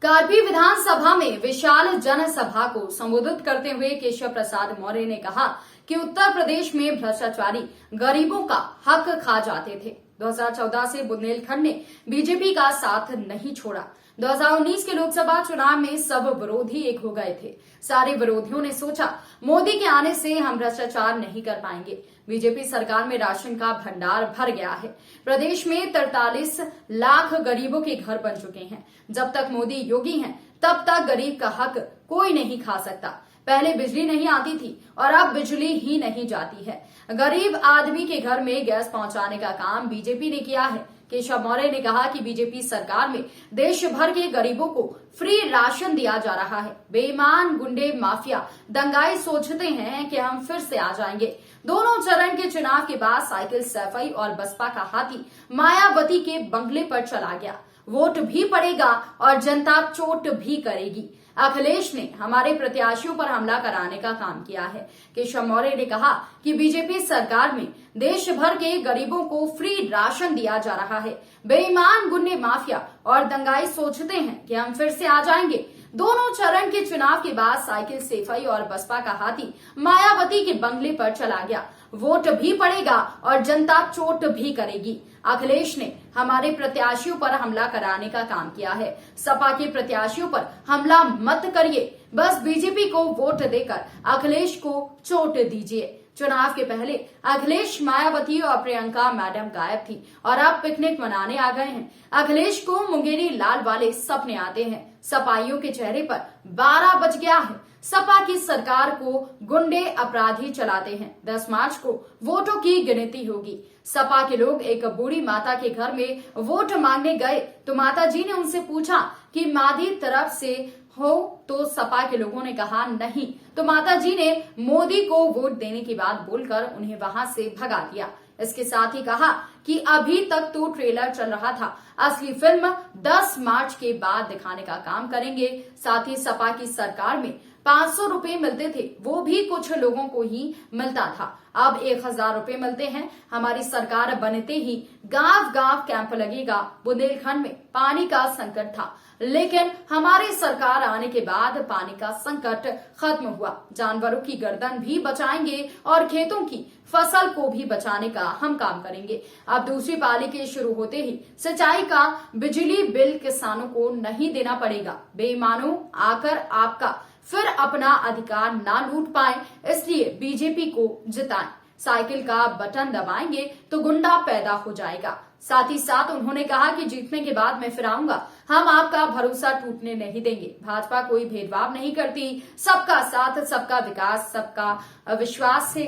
कार्बी विधानसभा में विशाल जनसभा को संबोधित करते हुए केशव प्रसाद मौर्य ने कहा कि उत्तर प्रदेश में भ्रष्टाचारी गरीबों का हक खा जाते थे। 2014 से बुंदेलखंड ने बीजेपी का साथ नहीं छोड़ा। 2019 के लोकसभा चुनाव में सब विरोधी एक हो गए थे। सारे विरोधियों ने सोचा मोदी के आने से हम भ्रष्टाचार नहीं कर पाएंगे। बीजेपी सरकार में राशन का भंडार भर गया है। प्रदेश में 43 लाख गरीबों के घर बन चुके हैं। जब तक मोदी योगी हैं तब तक गरीब का हक कोई नहीं खा सकता। पहले बिजली नहीं आती थी और अब बिजली ही नहीं जाती है। गरीब आदमी के घर में गैस पहुंचाने का काम बीजेपी ने किया है। केशव मौर्य ने कहा कि बीजेपी सरकार में देश भर के गरीबों को फ्री राशन दिया जा रहा है। बेईमान गुंडे माफिया दंगाई सोचते हैं कि हम फिर से आ जाएंगे। दोनों चरण के चुनाव के बाद साइकिल सैफई और बसपा का हाथी मायावती के बंगले पर चला गया। वोट भी पड़ेगा और जनता चोट भी करेगी। अखिलेश ने हमारे प्रत्याशियों पर हमला कराने का काम किया है। केशव मौर्य ने कहा कि बीजेपी सरकार में देश भर के गरीबों को फ्री राशन दिया जा रहा है। बेईमान गुंडे माफिया और दंगाई सोचते हैं कि हम फिर से आ जाएंगे। दोनों चरण के चुनाव के बाद साइकिल सैफई और बसपा का हाथी मायावती के बंगले पर चला गया। वोट भी पड़ेगा और जनता चोट भी करेगी। अखिलेश ने हमारे प्रत्याशियों पर हमला कराने का काम किया है। सपा के प्रत्याशियों पर हमला मत करिए, बस बीजेपी को वोट देकर अखिलेश को चोट दीजिए। चुनाव के पहले अखिलेश, मायावती और प्रियंका मैडम गायब थी और अब पिकनिक मनाने आ गए हैं। अखिलेश को मुंगेरी लाल वाले सपने आते हैं। सपाइयों के चेहरे पर 12 बज गया है। सपा की सरकार को गुंडे अपराधी चलाते हैं। 10 मार्च को वोटों की गिनती होगी। सपा के लोग एक बूढ़ी माता के घर में वोट मांगने गए तो माता जी ने उनसे पूछा कि मादी तरफ से हो, तो सपा के लोगों ने कहा नहीं, तो माता जी ने मोदी को वोट देने की बात बोलकर उन्हें वहां से भगा दिया। इसके साथ ही कहा कि अभी तक तो ट्रेलर चल रहा था, असली फिल्म 10 मार्च के बाद दिखाने का काम करेंगे। साथ ही सपा की सरकार में 500 रुपए मिलते थे, वो भी कुछ लोगों को ही मिलता था। अब 1000 रुपए मिलते हैं। हमारी सरकार बनते ही गांव गांव कैंप लगेगा। बुंदेलखंड में पानी का संकट था, लेकिन हमारी सरकार आने के बाद पानी का संकट खत्म हुआ। जानवरों की गर्दन भी बचाएंगे और खेतों की फसल को भी बचाने का हम काम करेंगे। अब दूसरी पाली के शुरू होते ही सिंचाई का बिजली बिल किसानों को नहीं देना पड़ेगा। बेईमानों आकर आपका फिर अपना अधिकार ना लूट पाए, इसलिए बीजेपी को जिताएं। साइकिल का बटन दबाएंगे तो गुंडा पैदा हो जाएगा। साथ ही साथ उन्होंने कहा कि जीतने के बाद मैं फिर आऊंगा। हम आपका भरोसा टूटने नहीं देंगे। भाजपा कोई भेदभाव नहीं करती, सबका साथ, सबका विकास, सबका विश्वास से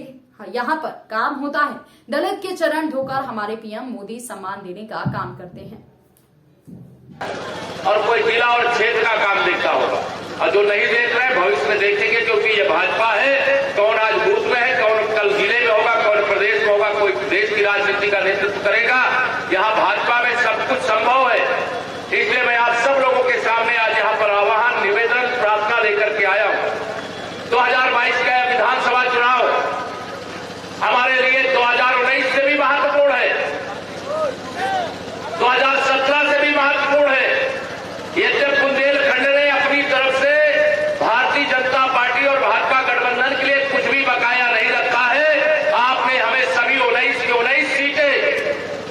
यहाँ पर काम होता है। दलित के चरण धोकर हमारे पीएम मोदी सम्मान देने का काम करते हैं। और कोई जिला और क्षेत्र का काम देखता होगा, और जो नहीं देख रहे भविष्य में देखेंगे, क्योंकि ये भाजपा है। कौन आज बूथ में है, कौन कल जिले में होगा, कौन प्रदेश में होगा, कोई देश की राजनीति का नेतृत्व करेगा। यहाँ भाजपा में सब कुछ संभव है। इसलिए मैं आप सब लोगों के सामने आज यहाँ पर आह्वान, निवेदन, प्रार्थना लेकर के आया हूँ। 2022 का विधानसभा चुनाव हमारे लिए 2019 से भी महत्वपूर्ण है, 2017 से भी महत्वपूर्ण है। यद्यपि बुंदेलखंड ने अपनी तरफ से भारतीय जनता पार्टी और भाजपा गठबंधन के लिए कुछ भी बकाया नहीं रखा है, आपने हमें सभी 19 की 19 सीटें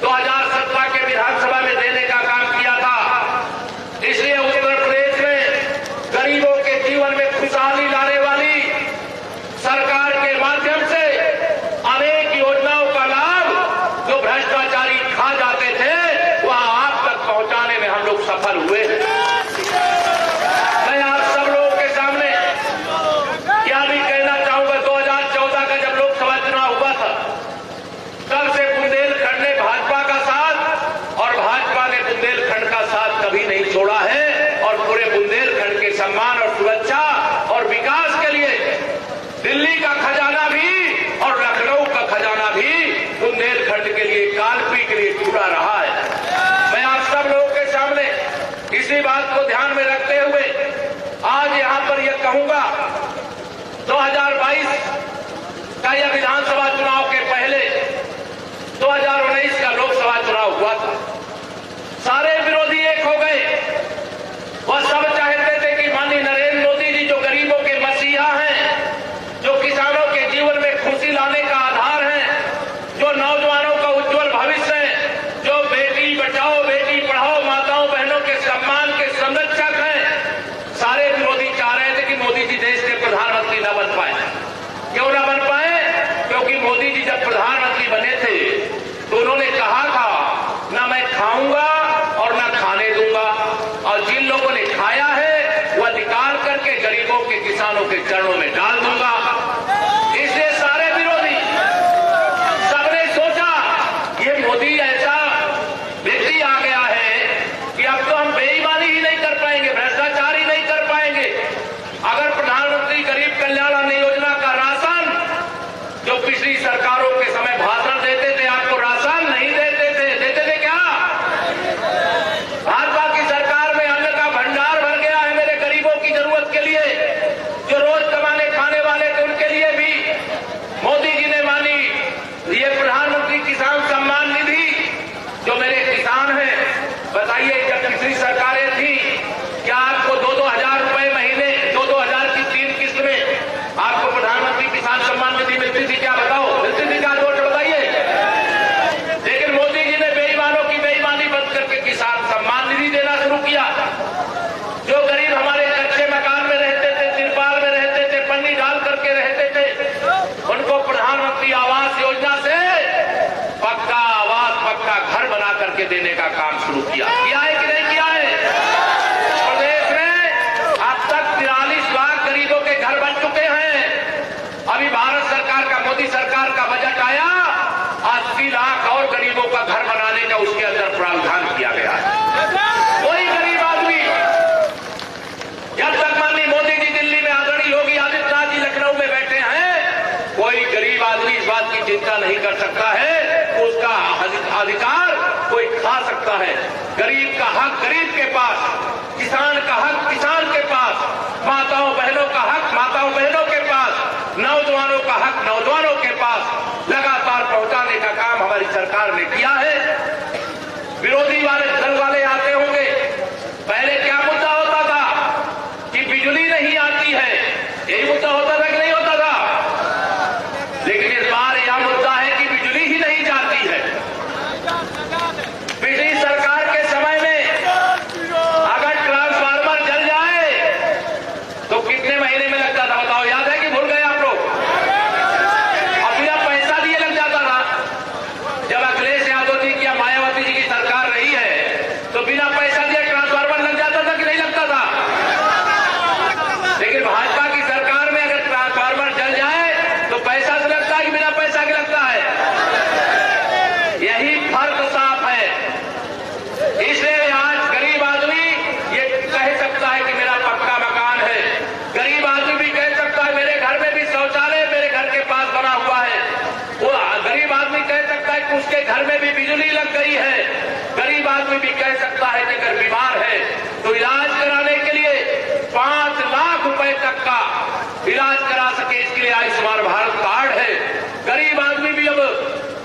2017 के विधानसभा में देने का काम किया था। इसलिए उत्तर प्रदेश में गरीबों के जीवन में खुशहाली लाने वाली सरकार के माध्यम से अनेक योजनाओं का लाभ जो भ्रष्टाचारी खा जाते थे, वह आप तक पहुंचाने में हम लोग सफल हुए हैं। मैं आप सब लोगों के सामने क्या भी कहना चाहूंगा, 2014 का जब लोकसभा चुनाव हुआ था, तब से बुंदेलखंड ने भाजपा का साथ और भाजपा ने बुंदेलखंड का साथ कभी नहीं छोड़ा है। और पूरे बुंदेलखंड के सम्मान और सुरक्षा और विकास के लिए दिल्ली का खजाना भी और लखनऊ का खजाना भी बुंदेलखंड के लिए, कालपी के लिए जुड़ा रहा है। मैं आप सब लोगों के सामने इसी बात को ध्यान में रखते हुए आज यहां पर यह कहूंगा, 2022 का यह विधानसभा चुनाव के पहले 2019 का लोकसभा चुनाव हुआ था। सारे विरोधी एक हो गए, वह सब जी जब प्रधानमंत्री बने थे तो उन्होंने कहा था ना मैं खाऊंगा और ना खाने दूंगा, और जिन लोगों ने खाया है वह निकाल करके गरीबों के, किसानों के चरणों में डाल दूंगा। इसलिए सारे विरोधी सबने सोचा ये मोदी ऐसा व्यक्ति आ गया है कि अब तो हम बेईमानी ही नहीं कर पाएंगे, भ्रष्टाचार ही नहीं कर पाएंगे। अगर प्रधानमंत्री गरीब कल्याण अन्न योजना का राशन, जो पिछली सरकारों के समय भाषण देते थे आपको राशन नहीं देते थे क्या? भाजपा की सरकार में अन्न का भंडार भर गया है मेरे गरीबों की जरूरत के लिए, जो रोज कमाने खाने वाले थे उनके लिए भी मोदी जी ने मानी। ये प्रधानमंत्री किसान सम्मान निधि, जो मेरे किसान हैं, बताइए जब पिछली सरकारें थी क्या आपको 2-2 हजार रुपए महीने, 2-2 हजार की 3 किस्त में आपको प्रधानमंत्री किसान सम्मान निधि मिलती थी क्या? बताओ, मिलती थी क्या? जोर से बताइए। लेकिन मोदी जी ने बेईमानों की बेईमानी बंद करके किसान सम्मान निधि देना शुरू किया। जो गरीब हमारे कच्चे मकान में रहते थे, तिरपाल में रहते थे, पन्नी डाल करके रहते थे, उनको प्रधानमंत्री आवास योजना से पक्का आवास, पक्का घर बना करके देने का काम शुरू किया है कि नहीं किया है? प्रदेश में अब तक 43 लाख गरीबों के घर बन चुके हैं। अभी भारत सरकार का, मोदी सरकार का बजट आया, 80 लाख और गरीबों का घर बनाने का उसके अंदर प्रावधान किया गया है। कोई गरीब आदमी, जब तक माननीय मोदी जी दिल्ली में, आदरणीय योगी आदित्यनाथ जी लखनऊ में बैठे हैं, कोई गरीब आदमी इस बात की चिंता नहीं कर सकता है कि उसका अधिकार कोई खा सकता है। गरीब का हक गरीब के पास, किसान का हक किसान के पास, माताओं बहनों का हक माताओं बहनों के पास, नौजवानों का हक नौजवानों के पास लगातार पहुंचाने का काम हमारी सरकार ने किया है। विरोधी दल वाले आते होंगे, पहले क्या मुद्दा होता था कि बिजली नहीं आती है, यही मुद्दा होता था कि नहीं होता था? लेकिन इस बार यह मुद्दा है कि बिजली ही नहीं जाती है। पिछली सरकार के समय में अगर ट्रांसफार्मर जल जाए तो कितने महीने में लगता था? बताओ, याद है कि भूल गए आप लोग? अब बिना पैसा दिए लग जाता था। जब अखिलेश यादव जी की या मायावती जी की सरकार रही है तो बिना पैसा दिए ट्रांसफार्मर लग जाता था कि नहीं लगता था? लेकिन भाजपा की सरकार में अगर ट्रांसफार्मर जल जाए तो पैसा से लगता है कि बिना पैसा के लगता है? यही फर्क साफ है। इसलिए आज गरीब आदमी ये कह सकता है कि मेरा पक्का मकान है, गरीब आदमी भी कह सकता है मेरे घर में भी शौचालय मेरे घर के पास बना हुआ है, वो गरीब आदमी कह सकता है कि उसके घर में भी बिजली लग गई है, गरीब आदमी भी कह सकता है कि अगर बीमार है तो इलाज कराने के लिए 5 लाख रुपए तक का इलाज करा सके, इसके लिए आयुष्मान भारत कार्ड है। गरीब आदमी भी अब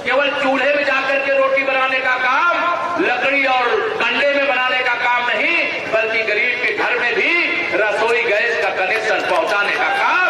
केवल चूल्हे में जाकर के रोटी बनाने का काम, लकड़ी और कंडे में बनाने का काम नहीं, बल्कि गरीब के घर में भी रसोई गैस का कनेक्शन पहुंचाने का काम